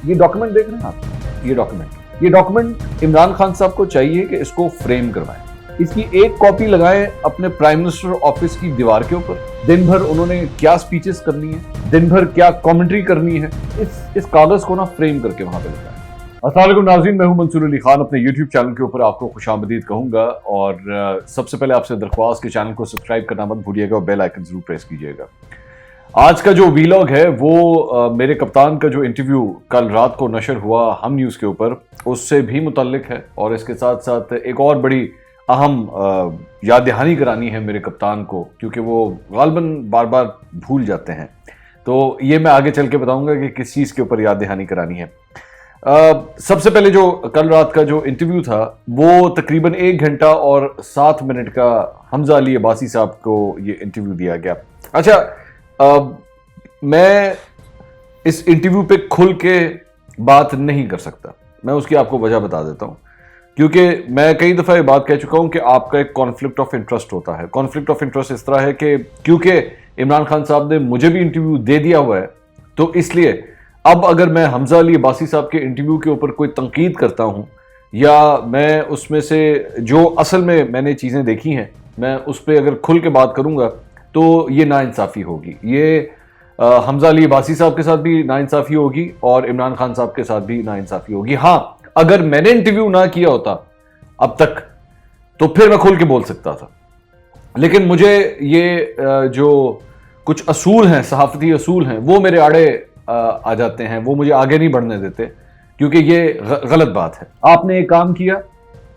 یہ ڈاکومنٹ دیکھ رہے ہیں آپ, یہ ڈاکومنٹ عمران خان صاحب کو چاہیے کہ اس کو فریم کروائیں, اس کی ایک کاپی لگائیں اپنے پرائم منسٹر آفس کی دیوار کے اوپر. دن بھر انہوں نے کیا سپیچز کرنی ہے, دن بھر کیا کامنٹری کرنی ہے, اس کاغذ کو نا فریم کر کے وہاں پہ لگائیں. السلام علیکم ناظرین, میں ہوں منصور علی خان. اپنے یوٹیوب چینل کے اوپر آپ کو خوش آمدید کہوں گا, اور سب سے پہلے آپ سے درخواست کہ چینل کو سبسکرائب کرنا مت بھولیے گا اور بیل آئیکن ضرور پریس کیجیے گا. آج کا جو ویلاگ ہے وہ میرے کپتان کا جو انٹرویو کل رات کو نشر ہوا ہم نیوز کے اوپر, اس سے بھی متعلق ہے, اور اس کے ساتھ ساتھ ایک اور بڑی اہم یاد دہانی کرانی ہے میرے کپتان کو, کیونکہ وہ غالباً بار بار بھول جاتے ہیں. تو یہ میں آگے چل کے بتاؤں گا کہ کس چیز کے اوپر یاد دہانی کرانی ہے. سب سے پہلے جو کل رات کا جو انٹرویو تھا وہ تقریباً 1 گھنٹہ اور 7 منٹ کا حمزہ علی عباسی صاحب کو یہ انٹرویو دیا گیا. اچھا, میں اس انٹرویو پہ کھل کے بات نہیں کر سکتا, میں اس کی آپ کو وجہ بتا دیتا ہوں. کیونکہ میں کئی دفعہ یہ بات کہہ چکا ہوں کہ آپ کا ایک کانفلکٹ آف انٹرسٹ ہوتا ہے. کانفلکٹ آف انٹرسٹ اس طرح ہے کہ کیونکہ عمران خان صاحب نے مجھے بھی انٹرویو دے دیا ہوا ہے, تو اس لیے اب اگر میں حمزہ علی عباسی صاحب کے انٹرویو کے اوپر کوئی تنقید کرتا ہوں, یا میں اس میں سے جو اصل میں نے چیزیں دیکھی ہیں میں اس پہ اگر کھل کے بات کروں گا تو یہ ناانصافی ہوگی. یہ حمزہ علی عباسی صاحب کے ساتھ بھی ناانصافی ہوگی اور عمران خان صاحب کے ساتھ بھی ناانصافی ہوگی. ہاں, اگر میں نے انٹرویو نہ کیا ہوتا اب تک تو پھر میں کھل کے بول سکتا تھا, لیکن مجھے یہ جو کچھ اصول ہیں, صحافتی اصول ہیں, وہ میرے آڑے آ جاتے ہیں, وہ مجھے آگے نہیں بڑھنے دیتے, کیونکہ یہ غلط بات ہے. آپ نے ایک کام کیا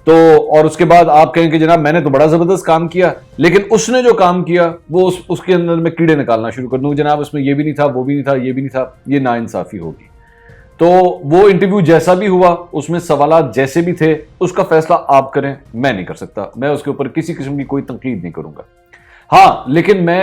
تو اور اس کے بعد آپ کہیں کہ جناب میں نے تو بڑا زبردست کام کیا, لیکن اس نے جو کام کیا وہ اس کے اندر میں کیڑے نکالنا شروع کر دوں, جناب اس میں یہ بھی نہیں تھا, وہ بھی نہیں تھا, یہ بھی نہیں تھا. یہ ناانصافی ہوگی. تو وہ انٹرویو جیسا بھی ہوا, اس میں سوالات جیسے بھی تھے, اس کا فیصلہ آپ کریں, میں نہیں کر سکتا. میں اس کے اوپر کسی قسم کی کوئی تنقید نہیں کروں گا. ہاں, لیکن میں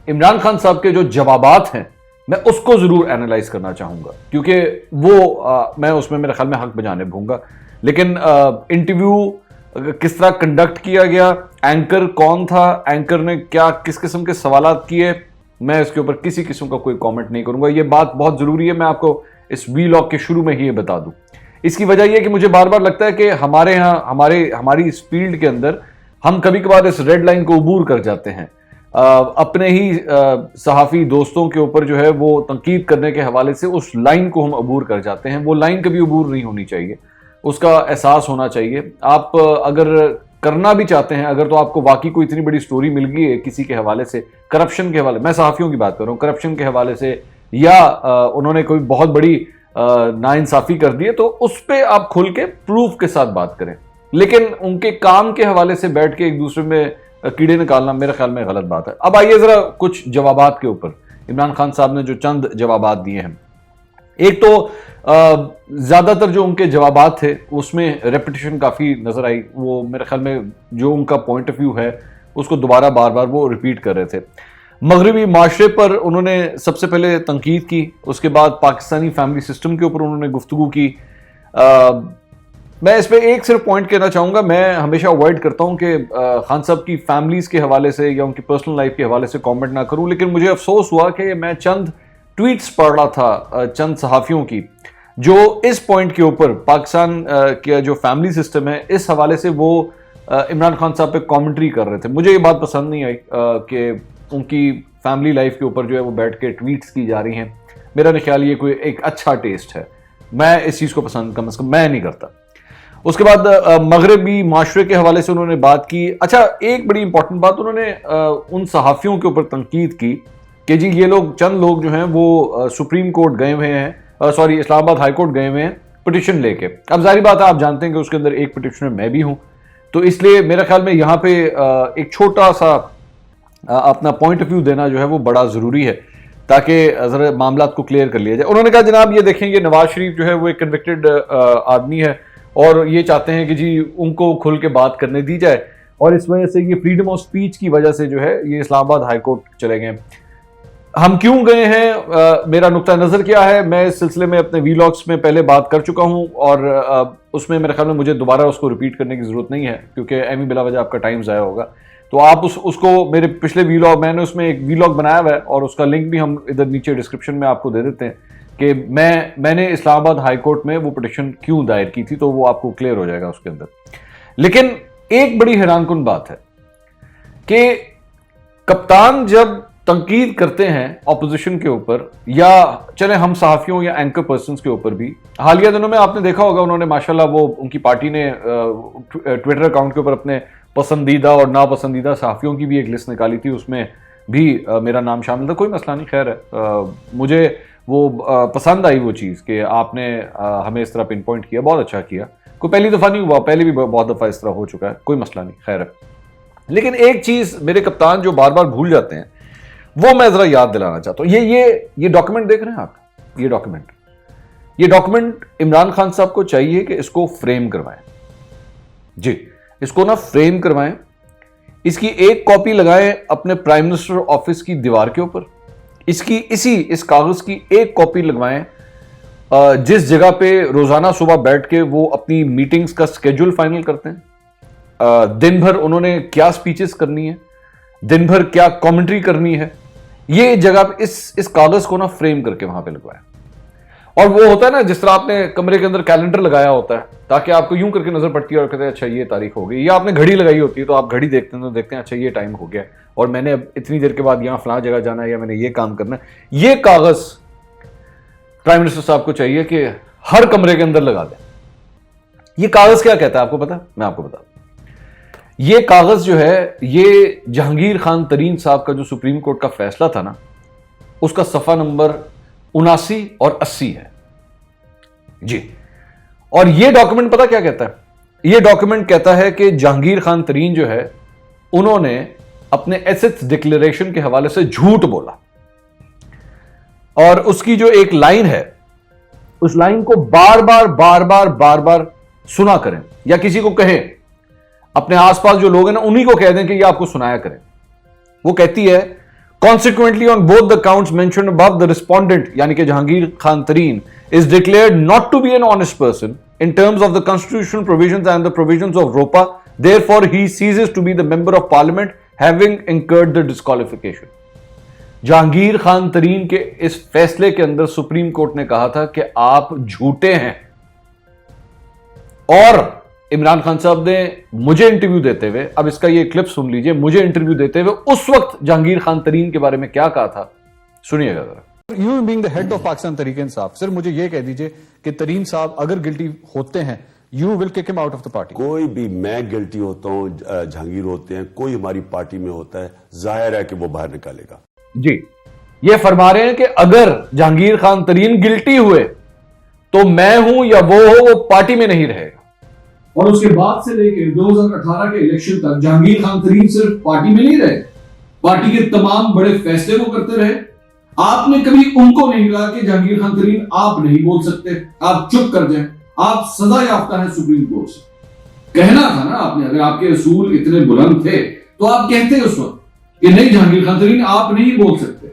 عمران خان صاحب کے جو جوابات ہیں میں اس کو ضرور اینالائز کرنا چاہوں گا, کیونکہ وہ میں اس میں میرے خیال میں حق بجانب ہوں گا. لیکن انٹرویو کس طرح کنڈکٹ کیا گیا, اینکر کون تھا, اینکر نے کیا کس قسم کے سوالات کیے, میں اس کے اوپر کسی قسم کا کوئی کامنٹ نہیں کروں گا. یہ بات بہت ضروری ہے, میں آپ کو اس ویلاگ کے شروع میں ہی یہ بتا دوں. اس کی وجہ یہ کہ مجھے بار بار لگتا ہے کہ ہمارے ہاں ہماری اس فیلڈ کے اندر ہم کبھی کبھار اس ریڈ لائن کو عبور کر جاتے ہیں. اپنے ہی صحافی دوستوں کے اوپر جو ہے وہ تنقید کرنے کے حوالے سے اس لائن کو ہم عبور کر جاتے ہیں. وہ لائن کبھی عبور نہیں ہونی چاہیے, اس کا احساس ہونا چاہیے. آپ اگر کرنا بھی چاہتے ہیں, اگر تو آپ کو واقعی کوئی اتنی بڑی سٹوری مل گئی ہے کسی کے حوالے سے, کرپشن کے حوالے, میں صحافیوں کی بات کر رہا ہوں, کرپشن کے حوالے سے, یا انہوں نے کوئی بہت بڑی ناانصافی کر دی ہے, تو اس پہ آپ کھل کے پروف کے ساتھ بات کریں. لیکن ان کے کام کے حوالے سے بیٹھ کے ایک دوسرے میں کیڑے نکالنا میرے خیال میں غلط بات ہے. اب آئیے ذرا کچھ جوابات کے اوپر. عمران خان صاحب نے جو چند جوابات دیے ہیں, ایک تو زیادہ تر جو ان کے جوابات تھے اس میں ریپیٹیشن کافی نظر آئی. وہ میرے خیال میں جو ان کا پوائنٹ آف ویو ہے اس کو دوبارہ بار بار وہ ریپیٹ کر رہے تھے. مغربی معاشرے پر انہوں نے سب سے پہلے تنقید کی, اس کے بعد پاکستانی فیملی سسٹم کے اوپر انہوں نے گفتگو کی. میں اس پہ ایک صرف پوائنٹ کہنا چاہوں گا, میں ہمیشہ اوائڈ کرتا ہوں کہ خان صاحب کی فیملیز کے حوالے سے یا ان کی پرسنل لائف کے حوالے سے کامنٹ نہ کروں, لیکن مجھے افسوس ہوا کہ میں چند ٹویٹس پڑھ رہا تھا چند صحافیوں کی جو اس پوائنٹ کے اوپر پاکستان کا جو فیملی سسٹم ہے اس حوالے سے وہ عمران خان صاحب پہ کامنٹری کر رہے تھے. مجھے یہ بات پسند نہیں آئی کہ ان کی فیملی لائف کے اوپر جو ہے وہ بیٹھ کے ٹویٹس کی جا رہی ہیں. میرا نہیں خیال یہ کوئی ایک اچھا ٹیسٹ ہے, میں اس چیز کو پسند کم از کم میں نہیں کرتا. اس کے بعد مغربی معاشرے کے حوالے سے انہوں نے بات کی. اچھا, ایک بڑی امپورٹنٹ بات, انہوں نے ان صحافیوں کے اوپر تنقید کی کہ جی یہ لوگ چند لوگ جو ہیں وہ سپریم کورٹ گئے ہوئے ہیں, اسلام آباد ہائی کورٹ گئے ہوئے ہیں پٹیشن لے کے. اب ظاہری بات ہے, آپ جانتے ہیں کہ اس کے اندر ایک پٹیشنر میں بھی ہوں, تو اس لیے میرے خیال میں یہاں پہ ایک چھوٹا سا اپنا پوائنٹ آف ویو دینا جو ہے وہ بڑا ضروری ہے تاکہ ذرا معاملات کو کلیئر کر لیا جائے. انہوں نے کہا جناب یہ دیکھیں, یہ نواز شریف جو ہے وہ ایک کنوکٹڈ آدمی ہے اور یہ چاہتے ہیں کہ جی ان کو کھل کے بات کرنے دی جائے, اور اس وجہ سے یہ فریڈم آف سپیچ کی وجہ سے جو ہے یہ اسلام آباد ہائی کورٹ چلے گئے. ہم کیوں گئے ہیں, میرا نقطہ نظر کیا ہے, میں اس سلسلے میں اپنے ویلاگس میں پہلے بات کر چکا ہوں, اور اس میں میرے خیال میں مجھے دوبارہ اس کو ریپیٹ کرنے کی ضرورت نہیں ہے, کیونکہ ایمی بلا وجہ آپ کا ٹائم ضائع ہوگا. تو آپ اس کو میرے پچھلے ویلاگ, میں نے اس میں ایک ویلاگ بنایا ہوا ہے اور اس کا لنک بھی ہم ادھر نیچے ڈسکرپشن میں آپ کو دے دیتے ہیں, کہ میں نے اسلام آباد ہائی کورٹ میں وہ پٹیشن کیوں دائر کی تھی، تو وہ آپ کو کلیئر ہو جائے گا اس کے اندر. لیکن ایک بڑی حیران کن بات ہے کہ کپتان جب تنقید کرتے ہیں اپوزیشن کے اوپر، یا چلے ہم صحافیوں یا اینکر پرسنز کے اوپر بھی، حالیہ دنوں میں آپ نے دیکھا ہوگا انہوں نے ماشاءاللہ وہ ان کی پارٹی نے ٹویٹر اکاؤنٹ کے اوپر اپنے پسندیدہ اور ناپسندیدہ صحافیوں کی بھی ایک لسٹ نکالی تھی، اس میں بھی میرا نام شامل تھا. کوئی مسئلہ نہیں، خیر ہے. مجھے وہ پسند آئی وہ چیز کہ آپ نے ہمیں اس طرح پن پوائنٹ کیا، بہت اچھا کیا. کوئی پہلی دفعہ نہیں ہوا، پہلے بھی بہت دفعہ اس طرح ہو چکا ہے، کوئی مسئلہ نہیں، خیر ہے. لیکن ایک چیز میرے کپتان جو بار بار بھول جاتے ہیں وہ میں ذرا یاد دلانا چاہتا ہوں. یہ ڈاکومنٹ دیکھ رہے ہیں آپ، یہ ڈاکومنٹ عمران خان صاحب کو چاہیے کہ اس کو فریم کروائیں. جی، اس کو نا فریم کروائیں، اس کی ایک کاپی لگائیں اپنے پرائم منسٹر آفس کی دیوار کے اوپر. اس کاغذ کی ایک کاپی لگوائیں جس جگہ پہ روزانہ صبح بیٹھ کے وہ اپنی میٹنگز کا سکیجول فائنل کرتے ہیں. دن بھر انہوں نے کیا سپیچز کرنی ہے، دن بھر کیا کامنٹری کرنی ہے، یہ جگہ پہ اس کاغذ کو نا فریم کر کے وہاں پہ لگوائیں. اور وہ ہوتا ہے نا جس طرح آپ نے کمرے کے اندر کیلنڈر لگایا ہوتا ہے تاکہ آپ کو یوں کر کے نظر پڑتی ہے اور کہتے ہیں اچھا یہ تاریخ ہو گئی، یا آپ نے گھڑی لگائی ہوتی ہے تو آپ گھڑی دیکھتے ہیں تو دیکھتے ہیں اچھا یہ ٹائم ہو گیا اور میں نے اب اتنی دیر کے بعد یہاں فلاں جگہ جانا ہے یا میں نے یہ کام کرنا ہے. یہ کاغذ پرائم منسٹر صاحب کو چاہیے کہ ہر کمرے کے اندر لگا دیں. یہ کاغذ کیا کہتا ہے آپ کو پتا؟ میں آپ کو بتا دوں. یہ کاغذ جو ہے یہ جہانگیر خان ترین صاحب کا جو سپریم کورٹ کا فیصلہ تھا نا، اس کا صفحہ نمبر 79 اور 80 ہے. جی، اور یہ ڈاکومنٹ پتا کیا کہتا ہے؟ یہ ڈاکومنٹ کہتا ہے کہ جہانگیر خان ترین جو ہے انہوں نے اپنے ایسٹس ڈکلیریشن کے حوالے سے جھوٹ بولا. اور اس کی جو ایک لائن ہے، اس لائن کو بار بار سنا کریں، یا کسی کو کہیں، اپنے آس پاس جو لوگ ہیں نا انہی کو کہہ دیں کہ یہ آپ کو سنایا کریں. وہ کہتی ہے Consequently, on both the counts mentioned above, the respondent, یعنی کہ جہانگیر خان ترین, is declared not to be an honest person in terms of the constitutional provisions and the provisions of ROPA. Therefore, he ceases to be the member of parliament, having incurred the disqualification. Jahangir Khan ترین کے اس فیصلے کے اندر supreme court نے کہا تھا کہ آپ جھوٹے ہیں. اور عمران خان صاحب نے مجھے انٹرویو دیتے ہوئے، اب اس کا یہ کلپ سن لیجئے، مجھے انٹرویو دیتے ہوئے اس وقت جہانگیر خان ترین کے بارے میں کیا کہا تھا، سنیے گا ذرا. You being the head of Pakistan Tehreek Insaf, صرف مجھے یہ کہہ دیجئے کہ ترین صاحب اگر گلٹی ہوتے ہیں you will kick him out of the party. کوئی بھی، میں گلٹی ہوتا ہوں، جہانگیر ہوتے ہیں، کوئی ہماری پارٹی میں ہوتا ہے، ظاہر ہے کہ وہ باہر نکالے گا. جی، یہ فرما رہے ہیں کہ اگر جہانگیر خان ترین گلٹی ہوئے تو میں ہوں یا وہ ہو، وہ پارٹی میں نہیں رہے گا. اور اس کے بعد سے لے کے 2018 کے الیکشن تک جہانگیر خان ترین صرف پارٹی میں نہیں رہے، پارٹی کے تمام بڑے فیصلے وہ کرتے رہے. آپ نے کبھی ان کو نہیں کہا کہ جہانگیر خان ترین آپ نہیں بول سکتے، آپ چپ کر جائیں، آپ سزا یافتہ ہیں سپریم کورٹ سے. کہنا تھا نا آپ نے، اگر آپ کے اصول اتنے بلند تھے تو آپ کہتے اس وقت کہ نہیں جہانگیر خان ترین آپ نہیں بول سکتے،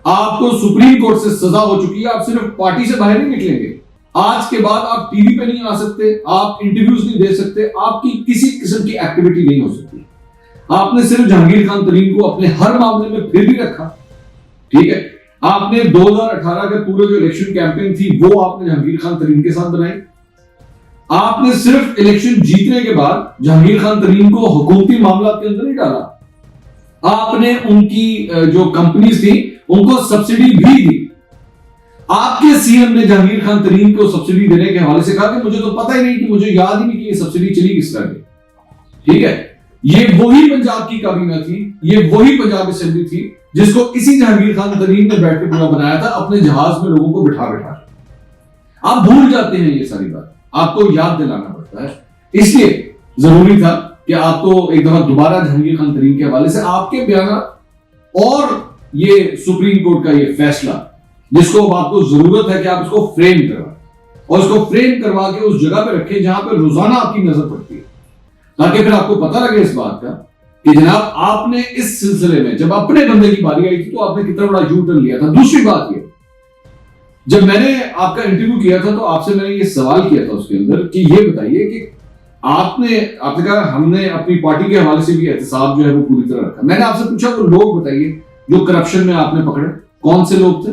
آپ کو سپریم کورٹ سے سزا ہو چکی ہے، آپ صرف پارٹی سے باہر نہیں نکلیں گے، آج کے بعد آپ ٹی وی پہ نہیں آ سکتے، آپ انٹرویوز نہیں دے سکتے، آپ کی کسی قسم کی ایکٹیویٹی نہیں ہو سکتی. آپ نے صرف جہانگیر خان ترین کو اپنے ہر معاملے میں پھر بھی رکھا. ٹھیک ہے، آپ نے 2018 کے پورے جو الیکشن کیمپین تھی وہ آپ نے جہانگیر خان ترین کے ساتھ بنائی. آپ نے صرف الیکشن جیتنے کے بعد جہانگیر خان ترین کو حکومتی معاملات کے اندر نہیں ڈالا، آپ نے ان کی جو کمپنیز تھی ان کو سبسڈی بھی دی. آپ کے سی ایم نے جہانگیر خان ترین کو سبسڈی دینے کے حوالے سے کہا کہ مجھے تو پتہ ہی نہیں، کہ مجھے یاد ہی نہیں کہ یہ سبسڈی چلی کس طرح کی. ٹھیک ہے، یہ وہی پنجاب کی کابینہ تھی، یہ وہی پنجاب اسمبلی تھی جس کو اسی جہانگیر خان ترین نے بیٹھ کے پورا بنایا تھا اپنے جہاز میں لوگوں کو بٹھا بٹھا. آپ بھول جاتے ہیں یہ ساری بات، آپ کو یاد دلانا پڑتا ہے. اس لیے ضروری تھا کہ آپ کو ایک دفعہ دوبارہ جہانگیر خان ترین کے حوالے سے آپ کے بیانات اور یہ سپریم کورٹ کا یہ فیصلہ جس کو آپ کو ضرورت ہے کہ آپ اس کو فریم کروائیں، اور اس کو فریم کروا کے اس جگہ پہ رکھیں جہاں پہ روزانہ آپ کی نظر پڑتی ہے، تاکہ پھر آپ کو پتہ لگے اس بات کا کہ جناب آپ نے اس سلسلے میں جب اپنے بندے کی باری آئی تھی تو آپ نے کتنا بڑا یو ٹرن لیا تھا. دوسری بات یہ، جب میں نے آپ کا انٹرویو کیا تھا تو آپ سے میں نے یہ سوال کیا تھا اس کے اندر کہ یہ بتائیے کہ آپ نے کہا ہم نے اپنی پارٹی کے حوالے سے بھی احتساب جو ہے وہ پوری طرح رکھا. میں نے آپ سے پوچھا وہ لوگ بتائیے جو کرپشن میں آپ نے پکڑے، کون سے لوگ تھے؟